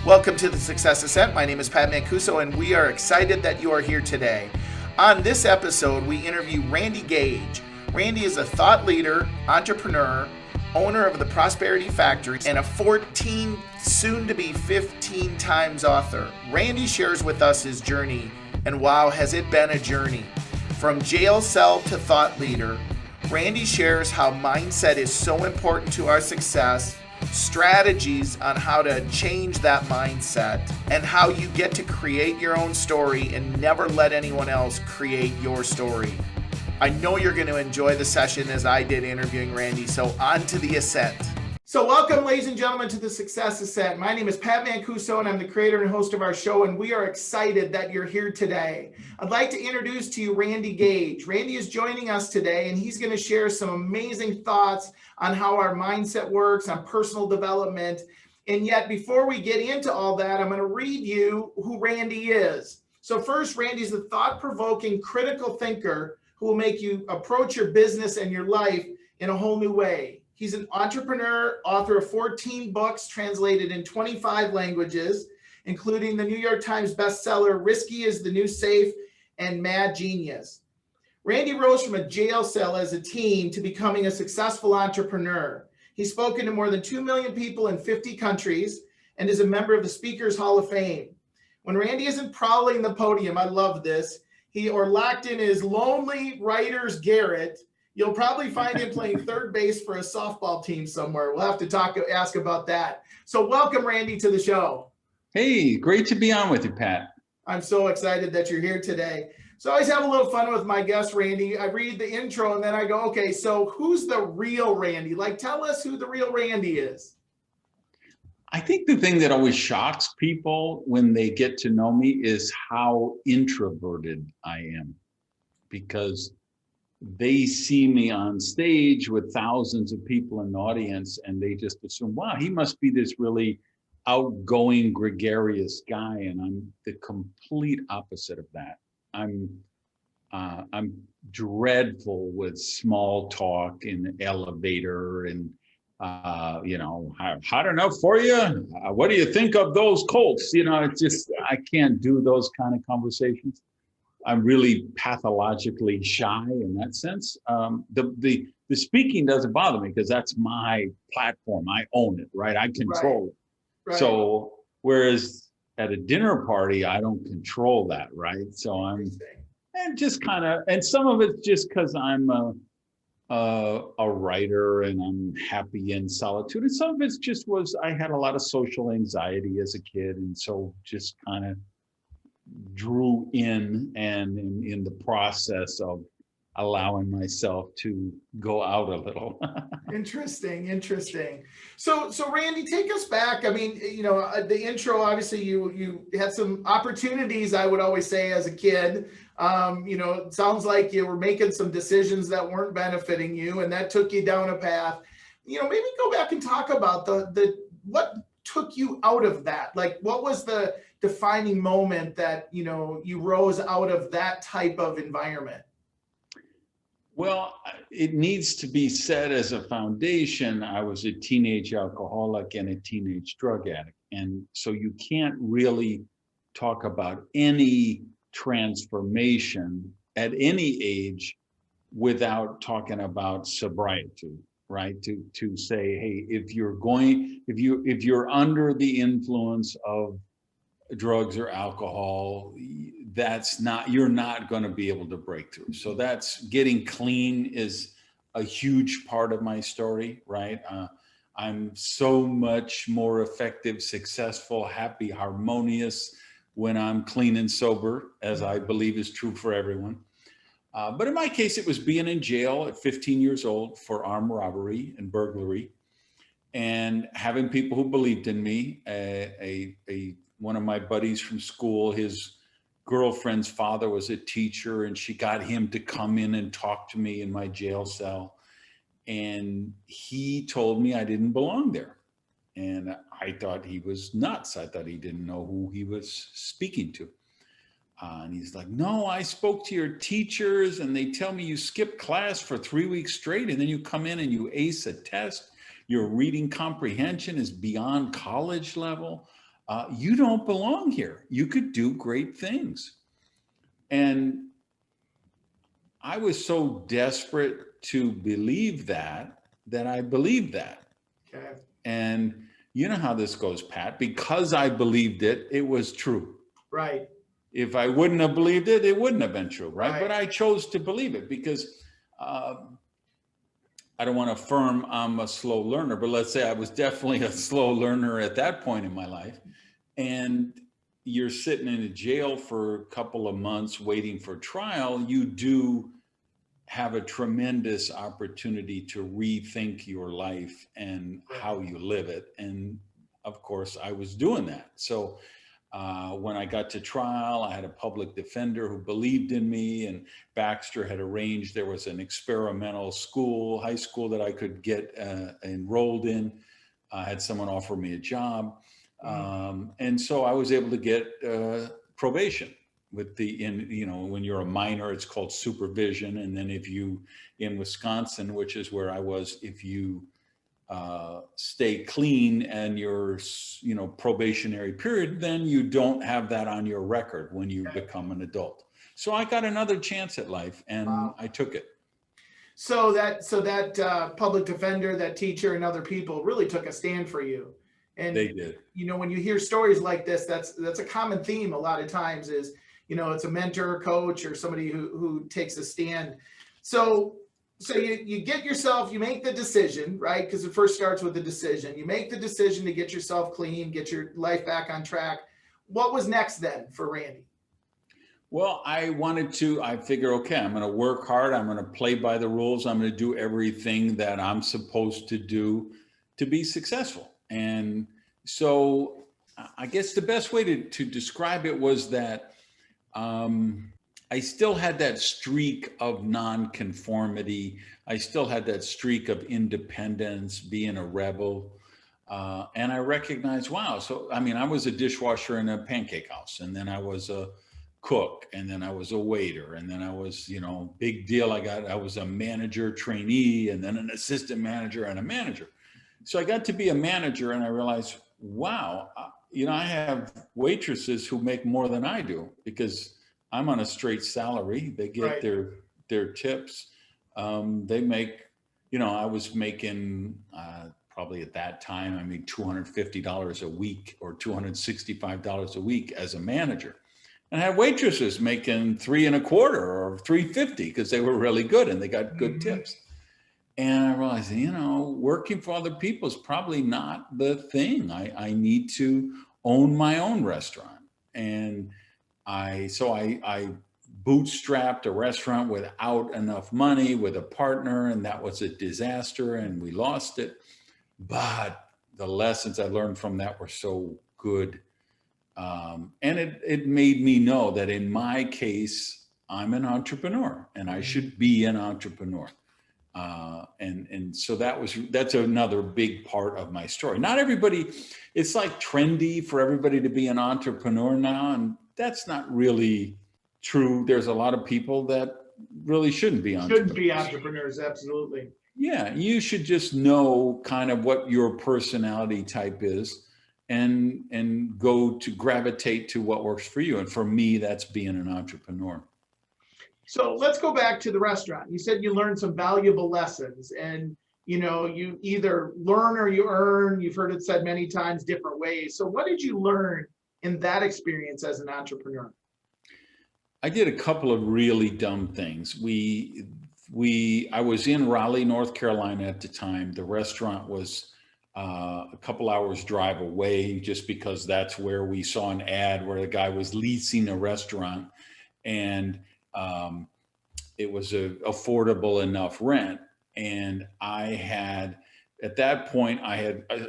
Welcome to the Success Ascent. My name is Pat Mancuso, and we are excited that you are here today. On this episode, we interview Randy Gage. Randy is a thought leader, entrepreneur, owner of the Prosperity Factory, and a 14, soon to be 15 times author. Randy shares with us his journey, and wow, has it been a journey. From jail cell to thought leader, Randy shares how mindset is so important to our success, strategies on how to change that mindset, and how you get to create your own story and never let anyone else create your story. I know you're going to enjoy the session as I did interviewing Randy, so on to the ascent. So welcome, ladies and gentlemen, to the Success Ascent. My name is Pat Mancuso, and I'm the creator and host of our show, and we are excited that you're here today. I'd like to introduce to you Randy Gage. Randy is joining us today, and he's going to share some amazing thoughts on how our mindset works, on personal development. And yet, before we get into all that, I'm going to read you who Randy is. So first, Randy's a thought-provoking, critical thinker who will make you approach your business and your life in a whole new way. He's an entrepreneur, author of 14 books translated in 25 languages, including the New York Times bestseller, Risky is the New Safe and Mad Genius. Randy rose from a jail cell as a teen to becoming a successful entrepreneur. He's spoken to more than 2 million people in 50 countries and is a member of the Speakers Hall of Fame. When Randy isn't prowling the podium, I love this, or locked in his lonely writer's garret, you'll probably find him playing third base for a softball team somewhere. We'll have to ask about that. So welcome, Randy, to the show. Hey, great to be on with you, Pat. I'm so excited that you're here today. So I always have a little fun with my guest, Randy. I read the intro and then I go, okay, so who's the real Randy? Like, tell us who the real Randy is. I think the thing that always shocks people when they get to know me is how introverted I am, because they see me on stage with thousands of people in the audience and they just assume, wow, he must be this really outgoing, gregarious guy. And I'm the complete opposite of that. I'm dreadful with small talk in the elevator and, hot enough for you? What do you think of those Colts? It's just, I can't do those kind of conversations. I'm really pathologically shy in that sense. The speaking doesn't bother me because that's my platform. I own it, right? I control it. Right. So whereas at a dinner party, I don't control that, right? So I'm just kind of, and some of it's just because I'm a writer and I'm happy in solitude. And some of it's just I had a lot of social anxiety as a kid. And so just kind of drew in and in the process of allowing myself to go out a little. Interesting. So Randy, take us back. I mean, the intro, obviously you had some opportunities, I would always say, as a kid. It sounds like you were making some decisions that weren't benefiting you and that took you down a path. Maybe go back and talk about what took you out of that. Like, what was the defining moment that, you rose out of that type of environment? Well, it needs to be said as a foundation, I was a teenage alcoholic and a teenage drug addict. And so you can't really talk about any transformation at any age without talking about sobriety, right? To say, hey, if you're under the influence of drugs or alcohol, you're not going to be able to break through. So that's getting clean is a huge part of my story, right? I'm so much more effective, successful, happy, harmonious when I'm clean and sober, as I believe is true for everyone. But in my case, it was being in jail at 15 years old for armed robbery and burglary, and having people who believed in me. One of my buddies from school, his girlfriend's father was a teacher, and she got him to come in and talk to me in my jail cell. And he told me I didn't belong there. And I thought he was nuts. I thought he didn't know who he was speaking to. And he's like, no, I spoke to your teachers and they tell me you skipped class for 3 weeks straight and then you come in and you ace a test. Your reading comprehension is beyond college level. You don't belong here. You could do great things. And I was so desperate to believe that I believed that. Okay. And you know how this goes, Pat. Because I believed it, it was true. Right. If I wouldn't have believed it, it wouldn't have been true, right? Right. But I chose to believe it because I don't want to affirm I'm a slow learner, but let's say I was definitely a slow learner at that point in my life. And you're sitting in a jail for a couple of months waiting for trial, you do have a tremendous opportunity to rethink your life and how you live it. And of course, I was doing that. So when I got to trial, I had a public defender who believed in me, and Baxter had arranged, there was an experimental school, high school that I could get enrolled in. I had someone offer me a job. And so I was able to get probation with when you're a minor, it's called supervision. And then if you, in Wisconsin, which is where I was, if you stay clean and your probationary period, then you don't have that on your record when you become an adult. So I got another chance at life, and I took it. So that public defender, that teacher, and other people really took a stand for you. And they did. When you hear stories like this, that's a common theme a lot of times is, it's a mentor, coach, or somebody who takes a stand. So you get yourself, you make the decision, right? Because it first starts with the decision. You make the decision to get yourself clean, get your life back on track. What was next then for Randy? Well, I figure, okay, I'm going to work hard. I'm going to play by the rules. I'm going to do everything that I'm supposed to do to be successful. And so I guess the best way to describe it was that I still had that streak of nonconformity. I still had that streak of independence, being a rebel. And I recognized, wow. So, I was a dishwasher in a pancake house, and then I was a cook, and then I was a waiter, and then I was, big deal. I was a manager trainee, and then an assistant manager and a manager. So I got to be a manager, and I realized, wow, I have waitresses who make more than I do because I'm on a straight salary. They get their tips. They make, I was making probably at that time, $250 a week or $265 a week as a manager. And I had waitresses making $325 or $350 because they were really good and they got good tips. And I realized, working for other people is probably not the thing. I need to own my own restaurant. And I bootstrapped a restaurant without enough money with a partner, and that was a disaster, and we lost it. But the lessons I learned from that were so good. And it made me know that in my case, I'm an entrepreneur and I should be an entrepreneur. And so that's another big part of my story. Not everybody, it's like trendy for everybody to be an entrepreneur now. And that's not really true. There's a lot of people that really shouldn't be entrepreneurs. Absolutely. Yeah. You should just know kind of what your personality type is and go to gravitate to what works for you. And for me, that's being an entrepreneur. So let's go back to the restaurant. You said you learned some valuable lessons, and you either learn or you earn. You've heard it said many times, different ways. So what did you learn in that experience as an entrepreneur? I did a couple of really dumb things. I was in Raleigh, North Carolina at the time. The restaurant was a couple hours drive away, just because that's where we saw an ad where the guy was leasing a restaurant, and it was a affordable enough rent. And at that point,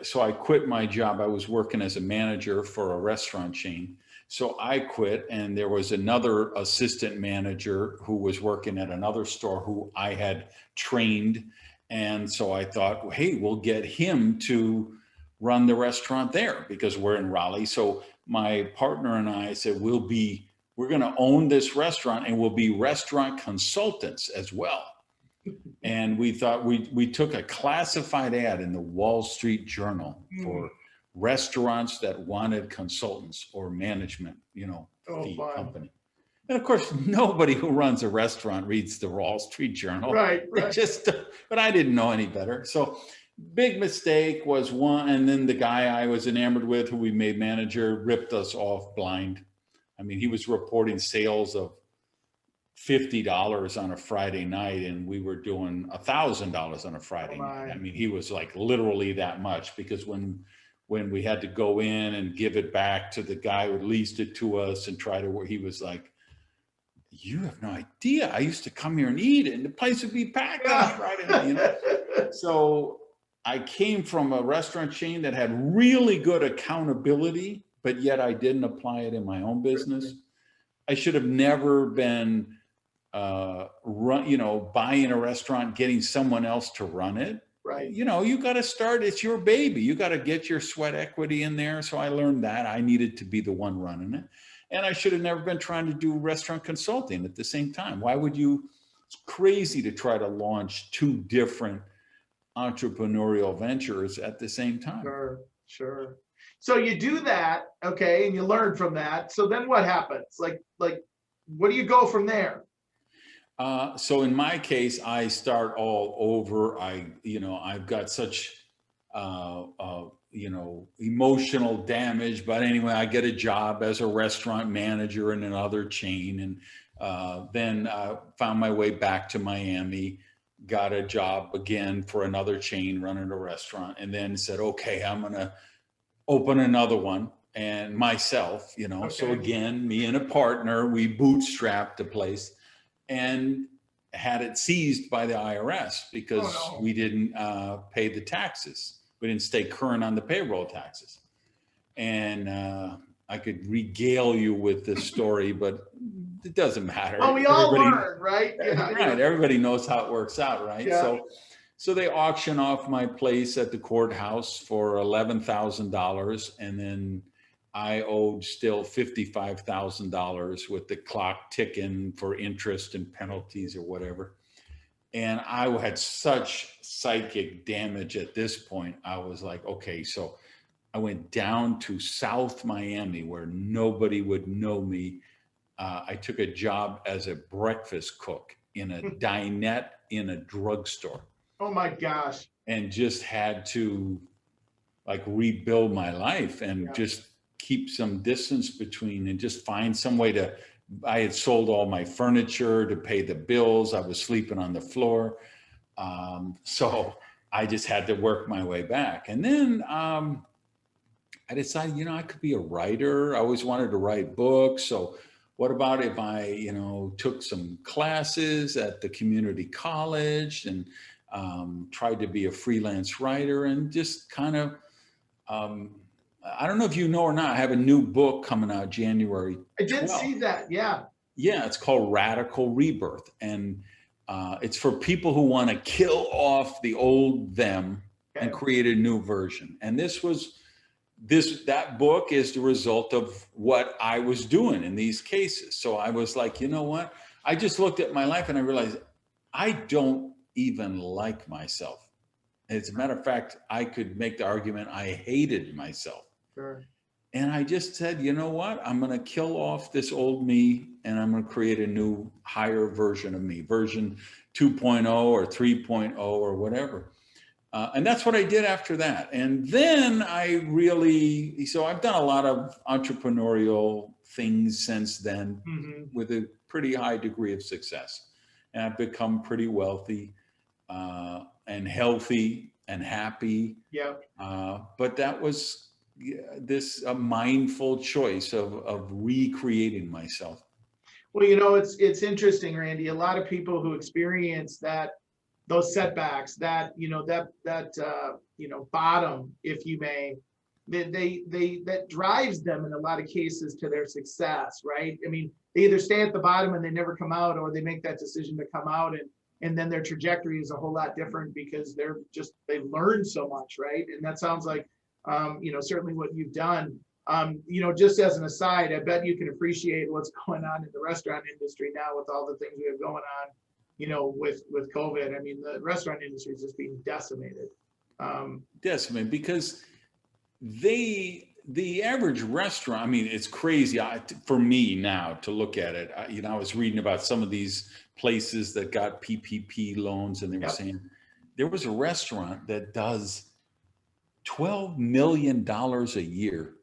so I quit my job. I was working as a manager for a restaurant chain. So I quit, and there was another assistant manager who was working at another store who I had trained. And so I thought, hey, we'll get him to run the restaurant there because we're in Raleigh. So my partner and I said, we're going to own this restaurant, and we'll be restaurant consultants as well. And we thought we took a classified ad in the Wall Street Journal restaurants that wanted consultants or management, Oh, fee fun. company. And of course, nobody who runs a restaurant reads the Wall Street Journal. Right, It right. just, but I didn't know any better. So big mistake was one. And then the guy I was enamored with, who we made manager, ripped us off blind. I mean, he was reporting sales of $50 on a Friday night, and we were doing $1,000 on a Friday night. I mean, he was like literally that much, because when we had to go in and give it back to the guy who leased it to us and try to work, he was like, "You have no idea. I used to come here and eat, and the place would be packed on a Friday night." So I came from a restaurant chain that had really good accountability, but yet I didn't apply it in my own business. I should have never been buying a restaurant, getting someone else to run it. Right. You got to start. It's your baby. You got to get your sweat equity in there. So I learned that I needed to be the one running it. And I should have never been trying to do restaurant consulting at the same time. Why would you? It's crazy to try to launch two different entrepreneurial ventures at the same time. Sure. So you do that, okay, and you learn from that. So then what happens? Like, what do you go from there? So in my case, I start all over. I've got such, emotional damage. But anyway, I get a job as a restaurant manager in another chain, and then found my way back to Miami, got a job again for another chain running a restaurant, and then said, okay, I'm going to open another one. And myself, Okay. So again, me and a partner, we bootstrapped the place and had it seized by the IRS because we didn't pay the taxes. We didn't stay current on the payroll taxes. And I could regale you with this story, but it doesn't matter. Well, we all learn, right? Right. Everybody knows how it works out, right? Yeah. So they auction off my place at the courthouse for $11,000, and then I owed still $55,000 with the clock ticking for interest and penalties or whatever. And I had such psychic damage at this point. I was like, okay, so I went down to South Miami where nobody would know me. I took a job as a breakfast cook in a dinette in a drugstore. Oh my gosh. And just had to like rebuild my life and just keep some distance between and just find some way to, I had sold all my furniture to pay the bills. I was sleeping on the floor. So I just had to work my way back. And then I decided, I could be a writer. I always wanted to write books. So what about if I, took some classes at the community college and tried to be a freelance writer and just kind of, I don't know if you know or not, I have a new book coming out January 12th. I did see that. Yeah. Yeah. It's called Radical Rebirth. And it's for people who want to kill off the old them and create a new version. And that book is the result of what I was doing in these cases. So I was like, you know what? I just looked at my life and I realized I don't even like myself. As a matter of fact, I could make the argument I hated myself. Sure. And I just said, you know what? I'm going to kill off this old me and I'm going to create a new higher version of me, version 2.0 or 3.0 or whatever. And that's what I did after that. And then so I've done a lot of entrepreneurial things since then with a pretty high degree of success. And I've become pretty wealthy and healthy and happy. Yeah. But that was a mindful choice of recreating myself. Well, it's interesting, Randy. A lot of people who experience those setbacks, that bottom, if you may, that drives them in a lot of cases to their success, right? I mean, they either stay at the bottom and they never come out, or they make that decision to come out, and then their trajectory is a whole lot different because they've learned so much, right? And that sounds like, certainly what you've done. Just as an aside, I bet you can appreciate what's going on in the restaurant industry now with all the things we have going on, with COVID. I mean, the restaurant industry is just being decimated. Decimated because the average restaurant, I mean, it's crazy for me now to look at it. I was reading about some of these places that got PPP loans, and they were saying there was a restaurant that does $12 million a year.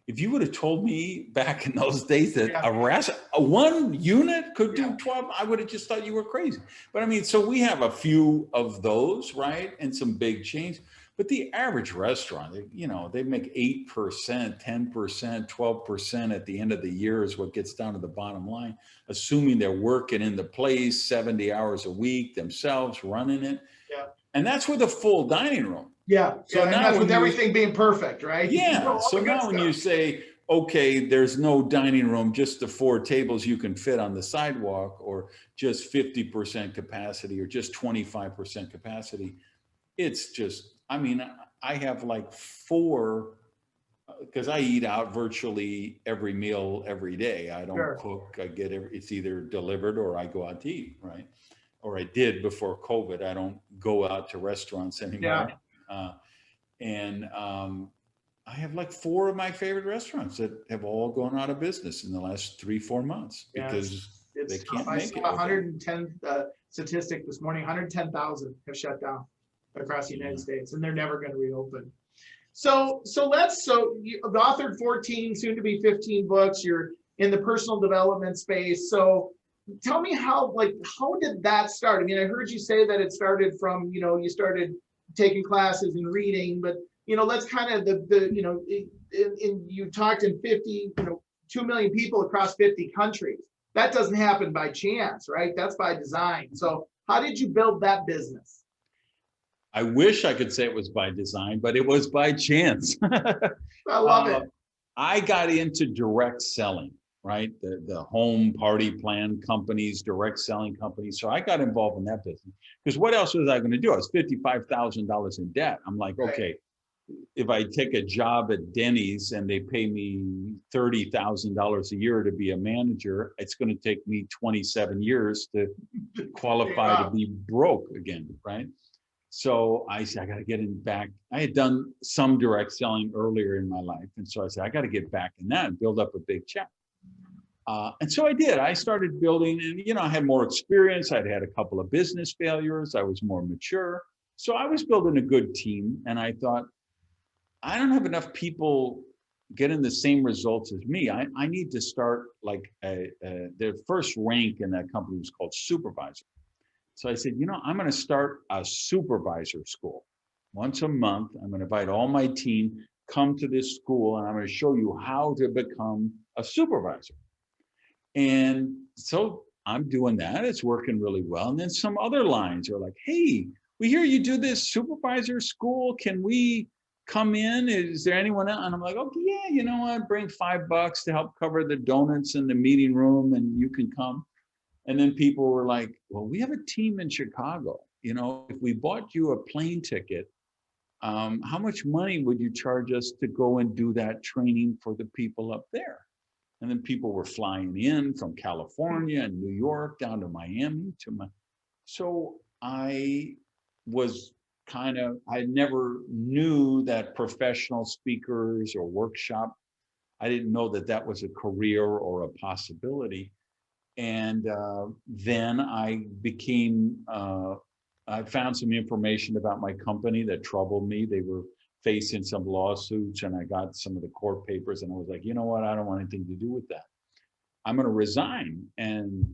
If you would have told me back in those days that one unit could do 12, I would have just thought you were crazy. But I mean, so we have a few of those, right? And some big chains. But the average restaurant, they make 8%, 10%, 12% at the end of the year is what gets down to the bottom line, assuming they're working in the place 70 hours a week themselves, running it. Yeah. And that's with a full dining room. Yeah. So now that's with everything being perfect, right? Yeah. So now when you say, okay, there's no dining room, just the 4 tables you can fit on the sidewalk, or just 50% capacity, or just 25% capacity, it's just, I mean, I have like 4, because I eat out virtually every meal every day. I don't cook. I get it's either delivered or I go out to eat, right? Or I did before COVID. I don't go out to restaurants anymore. I have like 4 of my favorite restaurants that have all gone out of business in the last 3-4 months because they can't make it. 110 statistic this morning, 110,000 have shut down across the United States, and they're never going to reopen. So you've authored 14, soon to be 15 books. You're in the personal development space. So tell me how did that start? I mean, I heard you say that it started from, you started taking classes and reading, but let's kind of you talked in 2 million people across 50 countries. That doesn't happen by chance, right? That's by design. So how did you build that business? I wish I could say it was by design, but it was by chance. I love it. I got into direct selling, right? The home party plan companies, direct selling companies. So I got involved in that business because what else was I going to do? I was $55,000 in debt. I'm like, okay, if I take a job at Denny's and they pay me $30,000 a year to be a manager, it's going to take me 27 years to qualify to be broke again, right? So I said, I got to get in back. I had done some direct selling earlier in my life. And so I said, I got to get back in that and build up a big check. And so I did. I started building, and I had more experience. I'd had a couple of business failures. I was more mature. So I was building a good team. And I thought, I don't have enough people getting the same results as me. I need to start like the first rank in that company was called supervisor. So I said, I'm going to start a supervisor school. Once a month, I'm going to invite all my team, come to this school, and I'm going to show you how to become a supervisor. And so I'm doing that. It's working really well. And then some other lines are like, hey, we hear you do this supervisor school. Can we come in? Is there anyone else? And I'm like, okay, yeah, I bring $5 to help cover the donuts in the meeting room, and you can come. And then people were like, well, we have a team in Chicago. If we bought you a plane ticket, how much money would you charge us to go and do that training for the people up there? And then people were flying in from California and New York down to Miami so I was I never knew that professional speakers or workshop, I didn't know that was a career or a possibility. And then I I found some information about my company that troubled me. They were facing some lawsuits, and I got some of the court papers, and I was like, you know what? I don't want anything to do with that. I'm going to resign. And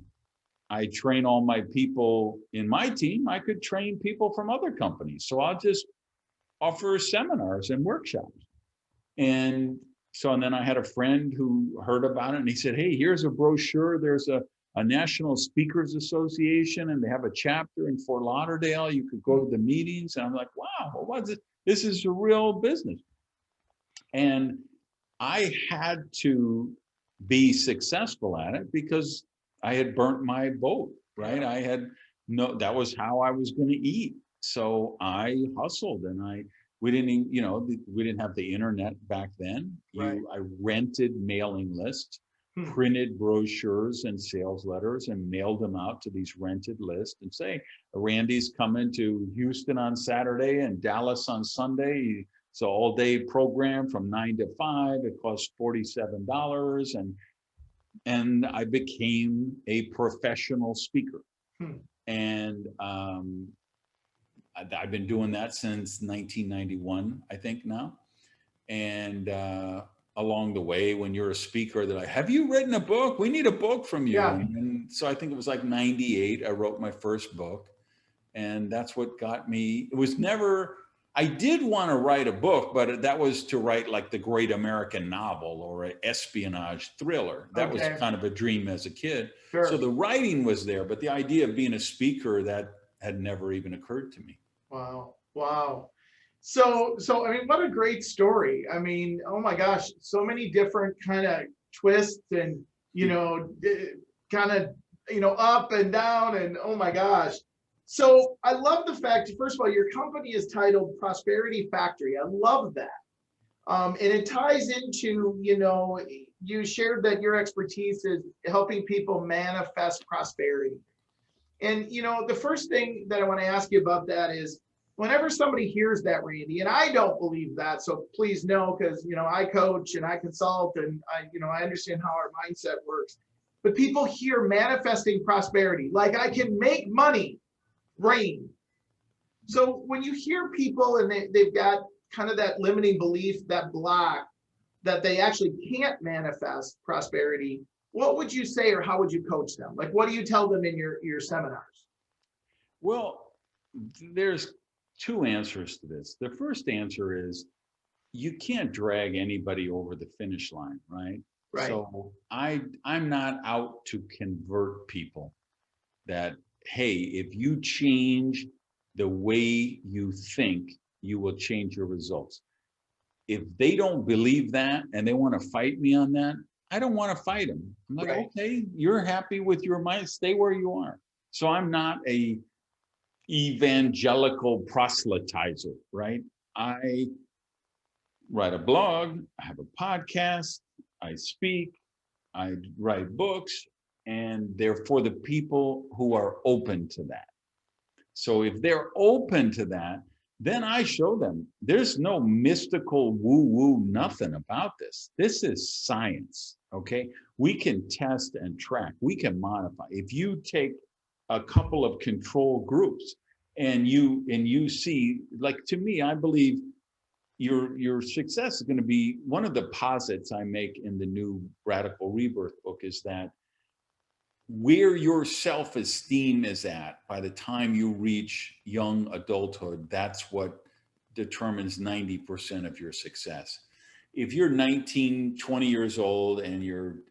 I train all my people in my team. I could train people from other companies. So I'll just offer seminars and workshops. And then I had a friend who heard about it, and he said, hey, here's a brochure. There's a National Speakers Association, and they have a chapter in Fort Lauderdale. You could go to the meetings. And I'm like, wow, well, what's it? This is a real business. And I had to be successul at it because I had burnt my boat, right? That was how I was going to eat. So I hustled, and we didn't have the internet back then. I rented mailing lists, printed brochures and sales letters, and mailed them out to these rented lists and say, Randy's coming to Houston on Saturday and Dallas on Sunday. It's an all-day program from 9 to 5. It costs $47, and I became a professional speaker. Hmm. And I've been doing that since 1991, I think now. And along the way, when you're a speaker, they're like, "Have you written a book? We need a book from you." Yeah. And so I think it was like 98, I wrote my first book. And that's what got me. It was never, I did want to write a book, but that was to write like the great American novel or an espionage thriller. That was Okay. kind of a dream as a kid. Sure. So the writing was there, but the idea of being a speaker, that had never even occurred to me. Wow. Wow. So I mean, what a great story. I mean, oh my gosh, so many different kind of twists and, kind of, up and down and oh my gosh. So I love the fact, first of all, your company is titled Prosperity Factory. I love that. And it ties into, you shared that your expertise is helping people manifest prosperity. And, the first thing that I want to ask you about that is whenever somebody hears that, Randy, and I don't believe that, so please know, because, I coach and I consult and I understand how our mindset works. But people hear manifesting prosperity, like I can make money rain. So when you hear people and they've got kind of that limiting belief, that block, that they actually can't manifest prosperity, what would you say, or how would you coach them? Like, what do you tell them in your seminars? Well, there's two answers to this. The first answer is you can't drag anybody over the finish line, right? Right. So I'm not out to convert people that, hey, if you change the way you think, you will change your results. If they don't believe that and they want to fight me on that, I don't want to fight them. I'm like, Right. okay, you're happy with your mind, stay where you are. So I'm not a evangelical proselytizer, right? I write a blog, I have a podcast, I speak, I write books, and they're for the people who are open to that. So if they're open to that, then I show them there's no mystical woo-woo, nothing about this. This is science, okay? We can test and track, we can modify. If you take a couple of control groups and you see, like, to me, I believe your success is going to be one of the posits I make in the new Radical Rebirth book, is that where your self-esteem is at by the time you reach young adulthood, that's what determines 90% of your success. If you're 19, 20 years old and you're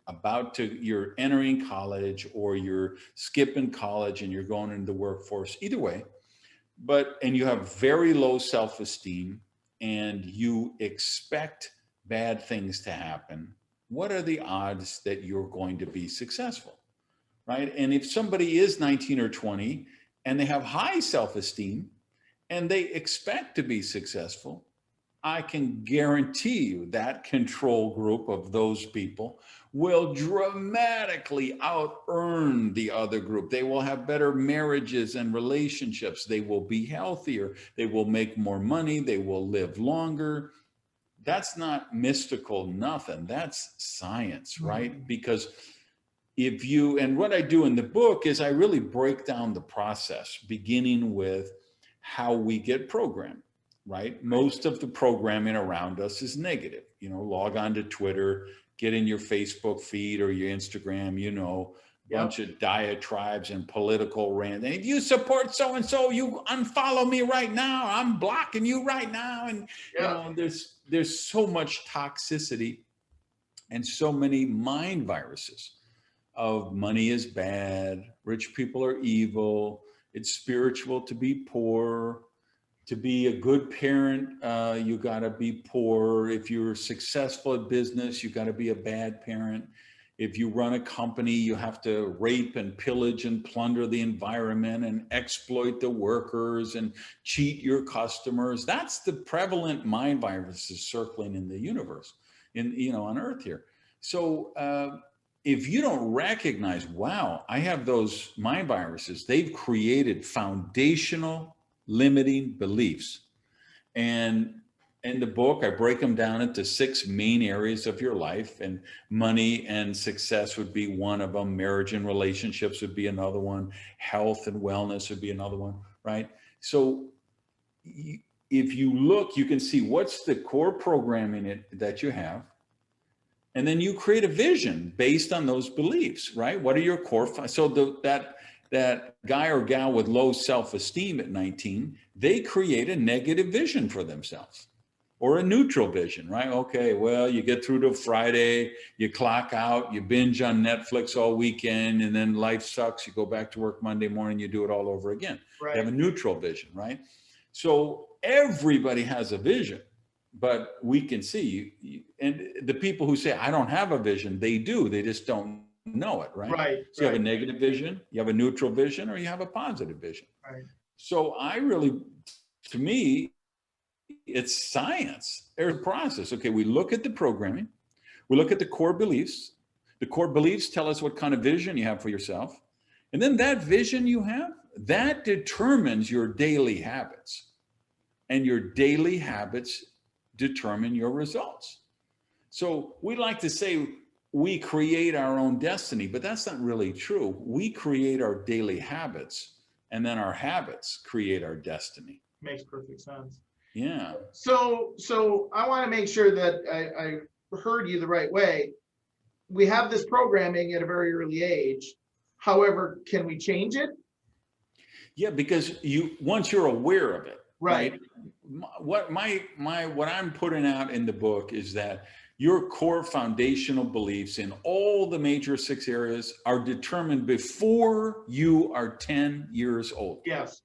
entering college, or you're skipping college and you're going into the workforce, either way, and you have very low self-esteem and you expect bad things to happen, what are the odds that you're going to be successful? Right? And if somebody is 19 or 20 and they have high self-esteem and they expect to be successful, I can guarantee you that control group of those people will dramatically out-earn the other group. They will have better marriages and relationships. They will be healthier. They will make more money. They will live longer. That's not mystical, nothing. That's science, right? Mm-hmm. Because and what I do in the book is I really break down the process, beginning with how we get programmed, right? Most of the programming around us is negative. Log on to Twitter, get in your Facebook feed or your Instagram, bunch of diatribes and political rant. And if you support so-and-so, you unfollow me right now. I'm blocking you right now. And there's so much toxicity and so many mind viruses of money is bad, rich people are evil, it's spiritual to be poor, to be a good parent, you gotta be poor. If you're successful at business, you gotta be a bad parent. If you run a company, you have to rape and pillage and plunder the environment and exploit the workers and cheat your customers. That's the prevalent mind viruses circling in the universe, on Earth here. So, if you don't recognize, wow, I have those mind viruses, they've created foundational limiting beliefs. And In the book, I break them down into 6 main areas of your life, and money and success would be one of them. Marriage and relationships would be another one. Health and wellness would be another one, right? So if you look, you can see what's the core programming that you have. And then you create a vision based on those beliefs, right? What are your core? So that guy or gal with low self-esteem at 19, they create a negative vision for themselves, or a neutral vision, right? Okay, well, you get through to Friday, you clock out, you binge on Netflix all weekend, and then life sucks. You go back to work Monday morning, you do it all over again. Right. You have a neutral vision, right? So everybody has a vision, but we can see, and the people who say, I don't have a vision, they do, they just don't know it, right? Right. So you have a negative vision, you have a neutral vision, or you have a positive vision. Right. So to me, it's science. There's a process. Okay, we look at the programming, we look at the core beliefs. The core beliefs tell us what kind of vision you have for yourself. And then that vision you have, that determines your daily habits. And your daily habits determine your results. So we like to say we create our own destiny, but that's not really true. We create our daily habits, and then our habits create our destiny. Makes perfect sense. Yeah. So I want to make sure that I heard you the right way. We have this programming at a very early age. However, can we change it? Yeah, because once you're aware of it, right? What I'm putting out in the book is that your core foundational beliefs in all the major 6 areas are determined before you are 10 years old. Yes.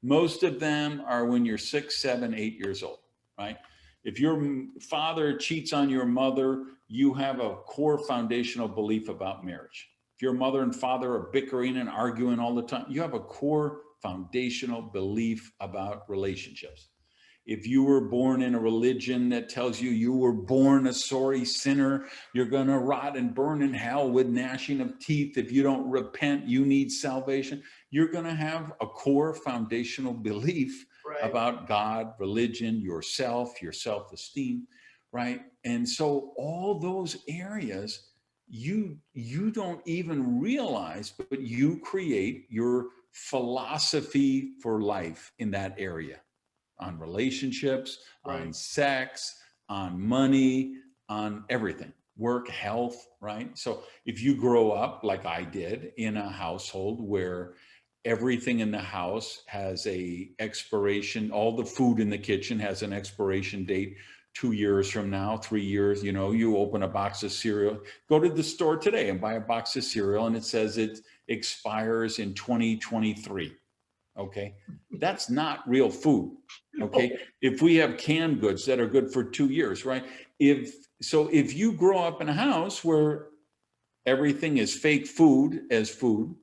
Most of them are when you're 6, 7, 8 years old, right? If your father cheats on your mother, you have a core foundational belief about marriage. If your mother and father are bickering and arguing all the time, you have a core foundational belief about relationships. If you were born in a religion that tells you you were born a sorry sinner, you're going to rot and burn in hell with gnashing of teeth. If you don't repent, you need salvation. You're going to have a core foundational belief about God, religion, yourself, your self-esteem, right? And so all those areas, you don't even realize, but you create your philosophy for life in that area. On relationships, on sex, on money, on everything, work, health, right? So if you grow up like I did in a household where everything in the house has a expiration, all the food in the kitchen has an expiration date, 2 years from now, 3 years, you open a box of cereal, go to the store today and buy a box of cereal and it says it expires in 2023. Okay, that's not real food. Okay, if we have canned goods that are good for 2 years, right? If you grow up in a house where everything is fake food as food,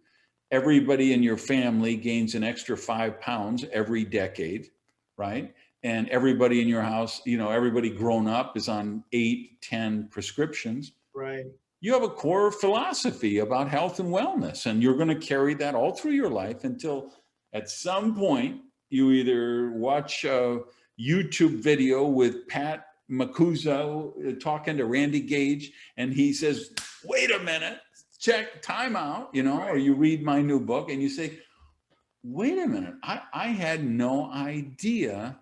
everybody in your family gains an extra 5 pounds every decade, right? And everybody in your house, everybody grown up is on 8, 10 prescriptions. Right. You have a core philosophy about health and wellness, and you're going to carry that all through your life until at some point, you either watch a YouTube video with Pat Macuso talking to Randy Gage, and he says, wait a minute, check, time out, or you read my new book and you say, wait a minute, I had no idea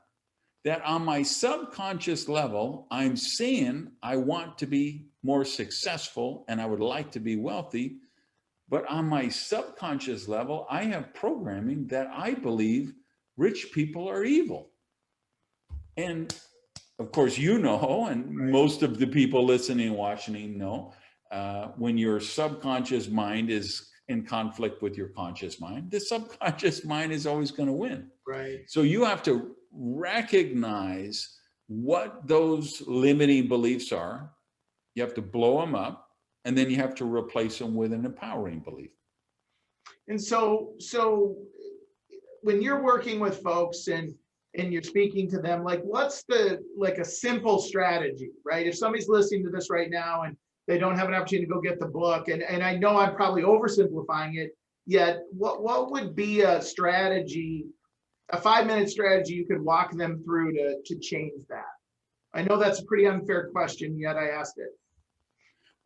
that on my subconscious level, I'm saying I want to be more successful and I would like to be wealthy. But on my subconscious level, I have programming that I believe rich people are evil. And of course, and most of the people listening and watching know, when your subconscious mind is in conflict with your conscious mind, the subconscious mind is always going to win. Right. So you have to recognize what those limiting beliefs are. You have to blow them up. And then you have to replace them with an empowering belief. And so when you're working with folks and you're speaking to them, what's a simple strategy, right? If somebody's listening to this right now and they don't have an opportunity to go get the book, and I know I'm probably oversimplifying it, yet what would be a strategy, a 5-minute strategy you could walk them through to change that? I know that's a pretty unfair question, yet I asked it.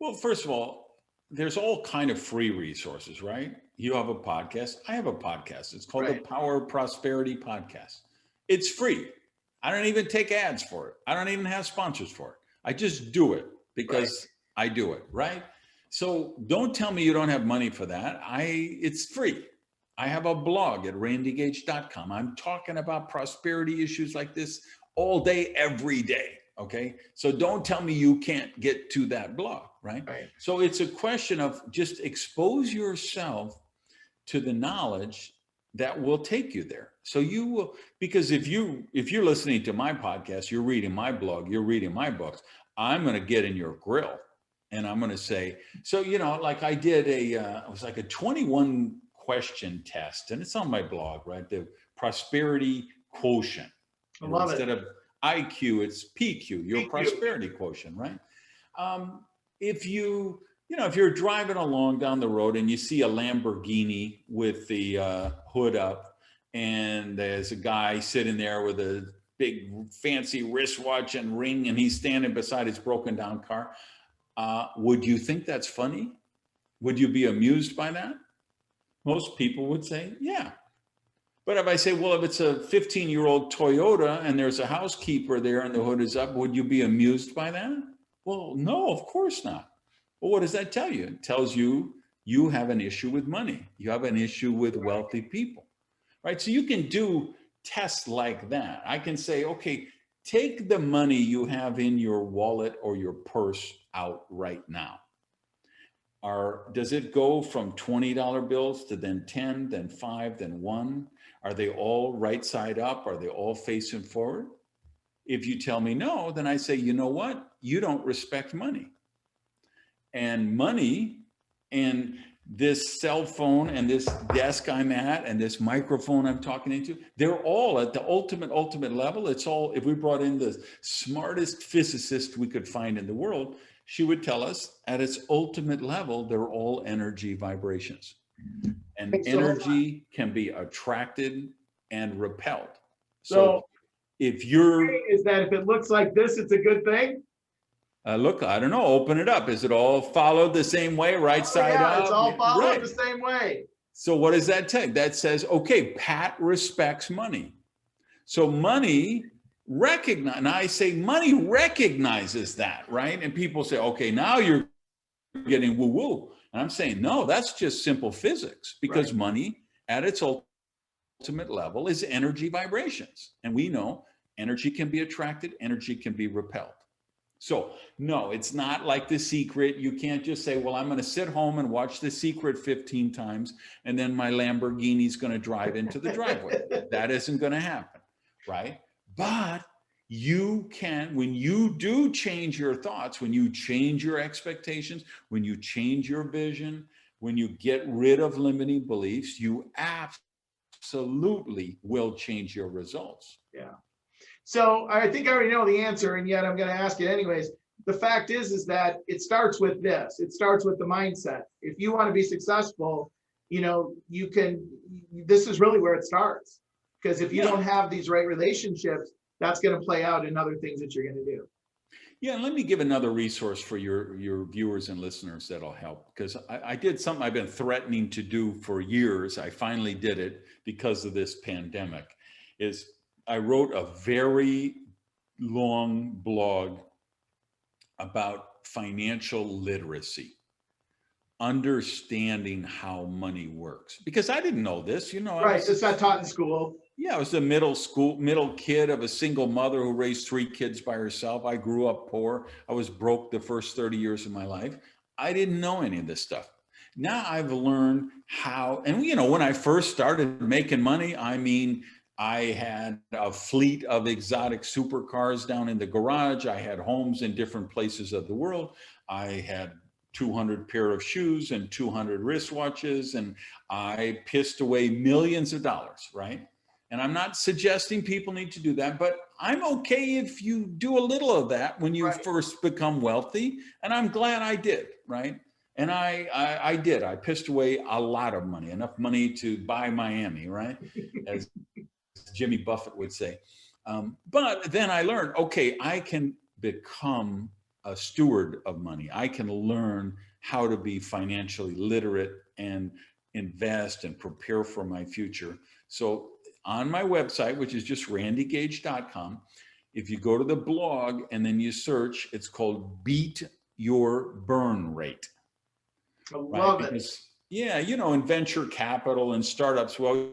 Well, first of all, there's all kind of free resources, right? You have a podcast. I have a podcast. It's called the Right. Power of Prosperity Podcast. It's free. I don't even take ads for it. I don't even have sponsors for it. I just do it because I do it, right? So don't tell me you don't have money for that. It's free. I have a blog at randygage.com. I'm talking about prosperity issues like this all day, every day. Okay. So don't tell me you can't get to that blog, right? Right. So it's a question of just expose yourself to the knowledge that will take you there. So you will, because if you're listening to my podcast, you're reading my blog, you're reading my books, I'm going to get in your grill and I'm going to say, so, like I did it was like a 21 question test, and it's on my blog, right? The prosperity quotient. I love Instead it. of IQ, it's PQ, your PQ. prosperity quotient, right? If if you're driving along down the road and you see a Lamborghini with the hood up, and there's a guy sitting there with a big fancy wristwatch and ring, and he's standing beside his broken down car, would you think that's funny? Would you be amused by that? Most people would say, yeah. But if I say, well, if it's a 15-year-old Toyota and there's a housekeeper there and the hood is up, would you be amused by that? Well, no, of course not. Well, what does that tell you? It tells you you have an issue with money. You have an issue with wealthy people, right? So you can do tests like that. I can say, okay, take the money you have in your wallet or your purse out right now. Does it go from $20 bills to then 10, then 5, then 1? Are they all right side up? Are they all facing forward? If you tell me no, then I say, you know what? You don't respect money. And money and this cell phone and this desk I'm at and this microphone I'm talking into, they're all at the ultimate level. It's all, if we brought in the smartest physicist we could find in the world, she would tell us at its ultimate level, they're all energy vibrations. And energy can be attracted and repelled. So if you're... Is that if it looks like this, it's a good thing? Look, I don't know, open it up. Is it all followed the same way, right side up? It's all followed right. the same way. So what does that take? That says, okay, Pat respects money. So money recognize, and I say money recognizes that, right? And people say, okay, now you're getting woo-woo. And I'm saying, no, that's just simple physics, because money at its ultimate level is energy vibrations. And we know energy can be attracted, energy can be repelled. So no, it's not like The Secret. You can't just say, well, I'm going to sit home and watch The Secret 15 times, and then my Lamborghini's going to drive into the driveway. That isn't going to happen, right? But you can, when you do change your thoughts, when you change your expectations, when you change your vision, when you get rid of limiting beliefs, you absolutely will change your results. Yeah. So I think I already know the answer, and yet I'm going to ask it anyways. The fact is that it starts with this. It starts with the mindset. If you want to be successful, you can, this is really where it starts. Because if you don't have these right relationships, that's going to play out in other things that you're going to do. Yeah, and let me give another resource for your viewers and listeners that'll help, because I did something I've been threatening to do for years. I finally did it because of this pandemic. I wrote a very long blog about financial literacy, understanding how money works, because I didn't know this, It's not taught in school. Yeah, I was a middle kid of a single mother who raised 3 kids by herself. I grew up poor. I was broke the first 30 years of my life. I didn't know any of this stuff. Now I've learned how, and when I first started making money, I had a fleet of exotic supercars down in the garage. I had homes in different places of the world. I had 200 pair of shoes and 200 wristwatches, and I pissed away millions of dollars, right? And I'm not suggesting people need to do that, but I'm okay if you do a little of that when you first become wealthy. And I'm glad I did, right? And I did. I pissed away a lot of money, enough money to buy Miami, right? As Jimmy Buffett would say. But then I learned, okay, I can become a steward of money. I can learn how to be financially literate and invest and prepare for my future. So on my website, which is just randygage.com, if you go to the blog and then you search, it's called Beat Your Burn Rate. I Right? love it. Because, yeah, in venture capital and startups, we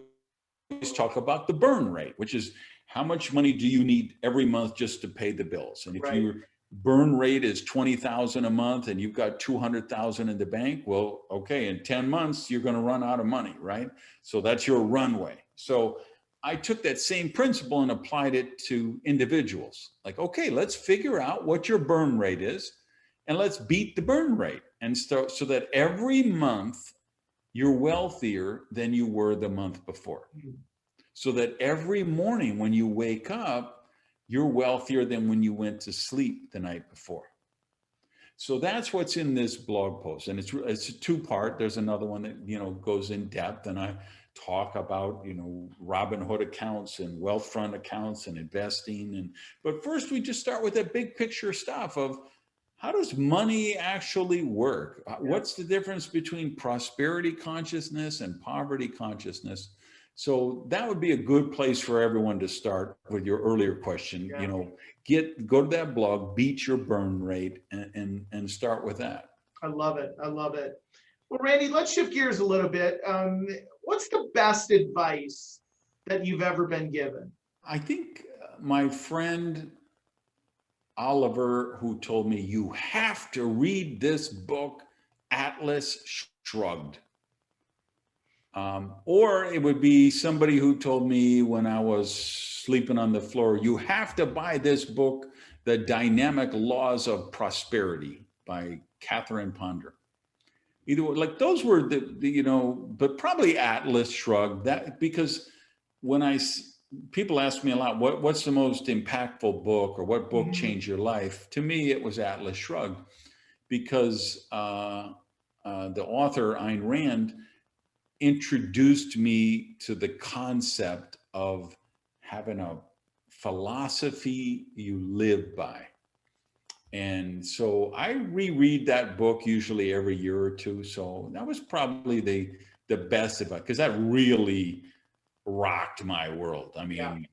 always talk about the burn rate, which is how much money do you need every month just to pay the bills? And if Right. your burn rate is 20,000 a month and you've got 200,000 in the bank, well, okay, in 10 months, you're going to run out of money, right? So that's your runway. So I took that same principle and applied it to individuals. Like, okay, let's figure out what your burn rate is and let's beat the burn rate. And so that every month you're wealthier than you were the month before. So that every morning when you wake up, you're wealthier than when you went to sleep the night before. So that's what's in this blog post. And it's a two-part. There's another one that, goes in depth, and I talk about, Robinhood accounts and Wealthfront accounts and investing. But first we just start with that big picture stuff of, how does money actually work? What's the difference between prosperity consciousness and poverty consciousness? So that would be a good place for everyone to start with your earlier question. Go to that blog, beat your burn rate, and start with that. I love it. I love it. Well, Randy, let's shift gears a little bit. What's the best advice that you've ever been given? I think my friend Oliver, who told me, you have to read this book, Atlas Shrugged. Or it would be somebody who told me when I was sleeping on the floor, you have to buy this book, The Dynamic Laws of Prosperity by Catherine Ponder. Either way, like those were but probably Atlas Shrugged, that because when people ask me a lot, what's the most impactful book or what book changed your life? To me, it was Atlas Shrugged, because the author, Ayn Rand, introduced me to the concept of having a philosophy you live by. And so I reread that book usually every year or two. So that was probably the best advice, because that really rocked my world. I mean,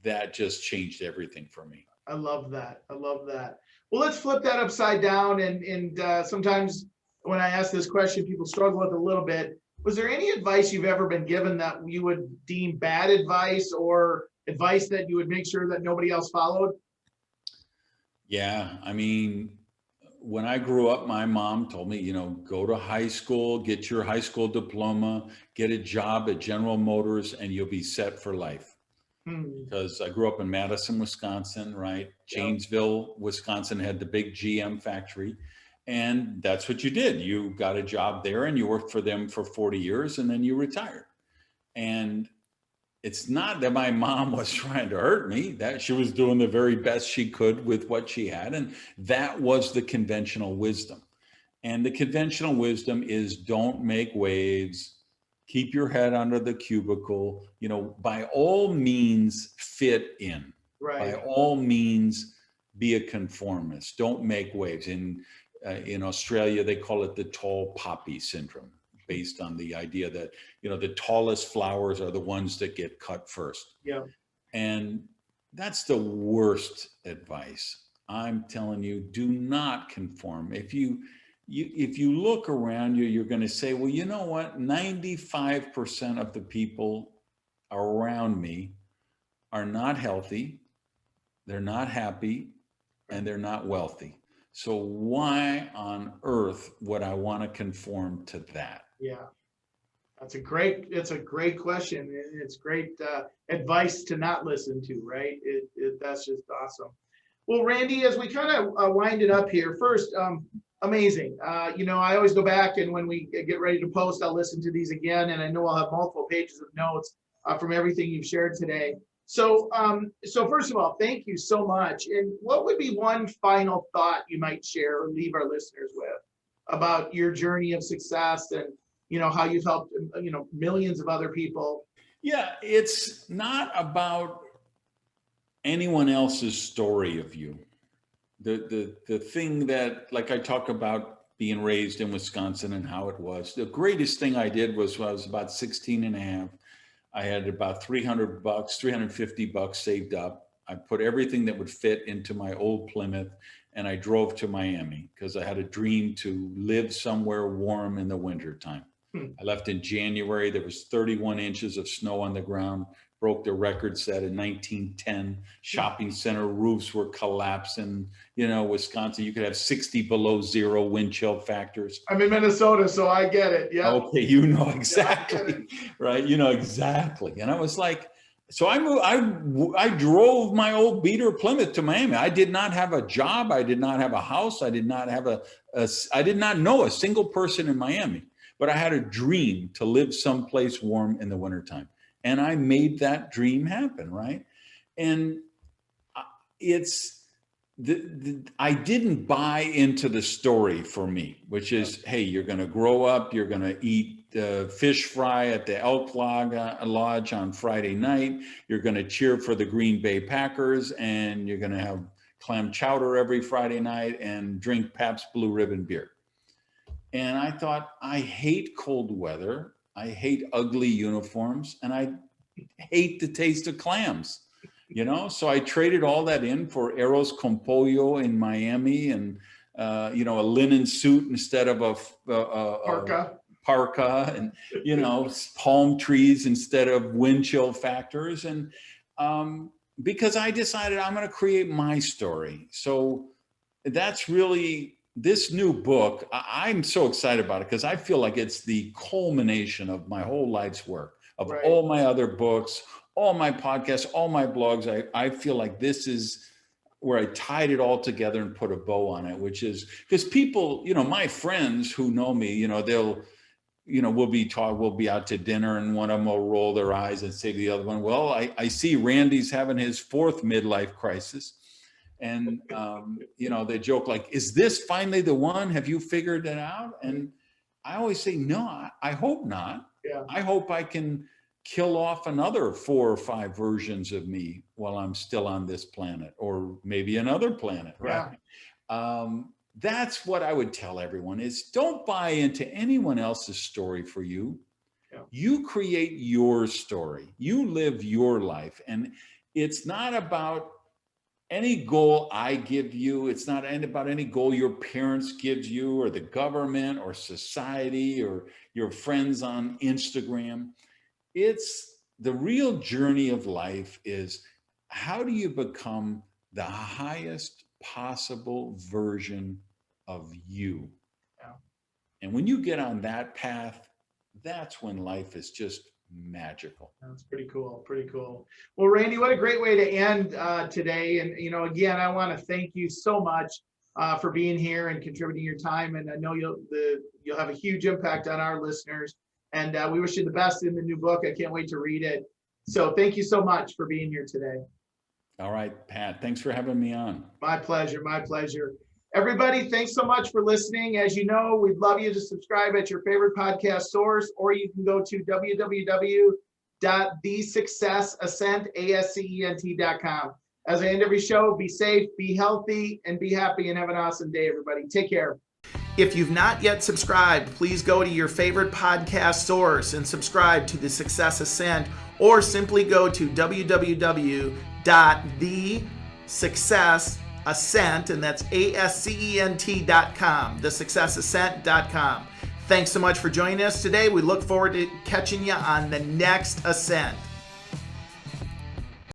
that just changed everything for me. I love that. I love that. Well, let's flip that upside down. And sometimes when I ask this question, people struggle with it a little bit. Was there any advice you've ever been given that you would deem bad advice, or advice that you would make sure that nobody else followed? Yeah. I mean, when I grew up, my mom told me, go to high school, get your high school diploma, get a job at General Motors, and you'll be set for life. Because I grew up in Madison, Wisconsin, right? Janesville, Wisconsin had the big GM factory. And that's what you did. You got a job there and you worked for them for 40 years and then you retired. And it's not that my mom was trying to hurt me, that she was doing the very best she could with what she had. And that was the conventional wisdom. And the conventional wisdom is, don't make waves, keep your head under the cubicle, by all means fit in. By all means be a conformist, don't make waves. In Australia, they call it the tall poppy syndrome, based on the idea that, the tallest flowers are the ones that get cut first. And that's the worst advice. I'm telling you, do not conform. If you look around you, you're going to say, well, you know what? 95% of the people around me are not healthy, they're not happy, and they're not wealthy. So why on earth would I want to conform to that? Yeah, it's a great question. It's great advice to not listen to, right? That's just awesome. Well, Randy, as we kind of wind it up here, first, amazing. I always go back, and when we get ready to post, I'll listen to these again, and I know I'll have multiple pages of notes from everything you've shared today. So first of all, thank you so much. And what would be one final thought you might share or leave our listeners with about your journey of success and, how you've helped, millions of other people? Yeah, it's not about anyone else's story of you. The thing that, like I talk about being raised in Wisconsin and how it was, the greatest thing I did was when I was about 16 and a half, I had about $300, $350 saved up. I put everything that would fit into my old Plymouth and I drove to Miami because I had a dream to live somewhere warm in the wintertime. I left in January. There was 31 inches of snow on the ground, broke the record set in 1910. Shopping center roofs were collapsing. Wisconsin, you could have 60 below zero wind chill factors. I'm in Minnesota, so I get it. Yeah. Okay, exactly, right? Exactly. And I was like, so I drove my old beater Plymouth to Miami. I did not have a job. I did not have a house. I did not have I did not know a single person in Miami, but I had a dream to live someplace warm in the wintertime. And I made that dream happen, right? And I didn't buy into the story for me, which is, hey, you're going to grow up, you're going to eat fish fry at the Elk Lodge on Friday night, you're going to cheer for the Green Bay Packers, and you're going to have clam chowder every Friday night and drink Pabst Blue Ribbon beer. And I thought, I hate cold weather, I hate ugly uniforms, and I hate the taste of clams. So I traded all that in for arroz con pollo in Miami and, a linen suit instead of a parka and, palm trees instead of wind chill factors. And because I decided I'm going to create my story. So that's really this new book. I'm so excited about it because I feel like it's the culmination of my whole life's work, of all my other books, all my podcasts, all my blogs. I feel like this is where I tied it all together and put a bow on it, which is because people, my friends who know me, they'll, we'll be out to dinner and one of them will roll their eyes and say to the other one, well, I see Randy's having his fourth midlife crisis. And, they joke like, is this finally the one? Have you figured it out? And I always say, no, I hope not. Yeah. I hope I can kill off another 4 or 5 versions of me while I'm still on this planet, or maybe another planet, right? Yeah. That's what I would tell everyone is don't buy into anyone else's story for you. Yeah. You create your story. You live your life. And it's not about any goal I give you. It's not about any goal your parents give you or the government or society or your friends on Instagram. It's the real journey of life is how do you become the highest possible version of you? Yeah. And when you get on that path, that's when life is just magical. That's pretty cool. Pretty cool. Well, Randy, what a great way to end today. And, again, I want to thank you so much for being here and contributing your time. And I know you'll have a huge impact on our listeners. And we wish you the best in the new book. I can't wait to read it. So thank you so much for being here today. All right, Pat. Thanks for having me on. My pleasure. My pleasure. Everybody, thanks so much for listening. As you know, we'd love you to subscribe at your favorite podcast source, or you can go to www.thesuccessascent.com. As I end every show, be safe, be healthy, and be happy, and have an awesome day, everybody. Take care. If you've not yet subscribed, please go to your favorite podcast source and subscribe to The Success Ascent, or simply go to www.thesuccessascent, and that's ASCENT.com, thesuccessascent.com. Thanks so much for joining us today. We look forward to catching you on the next Ascent.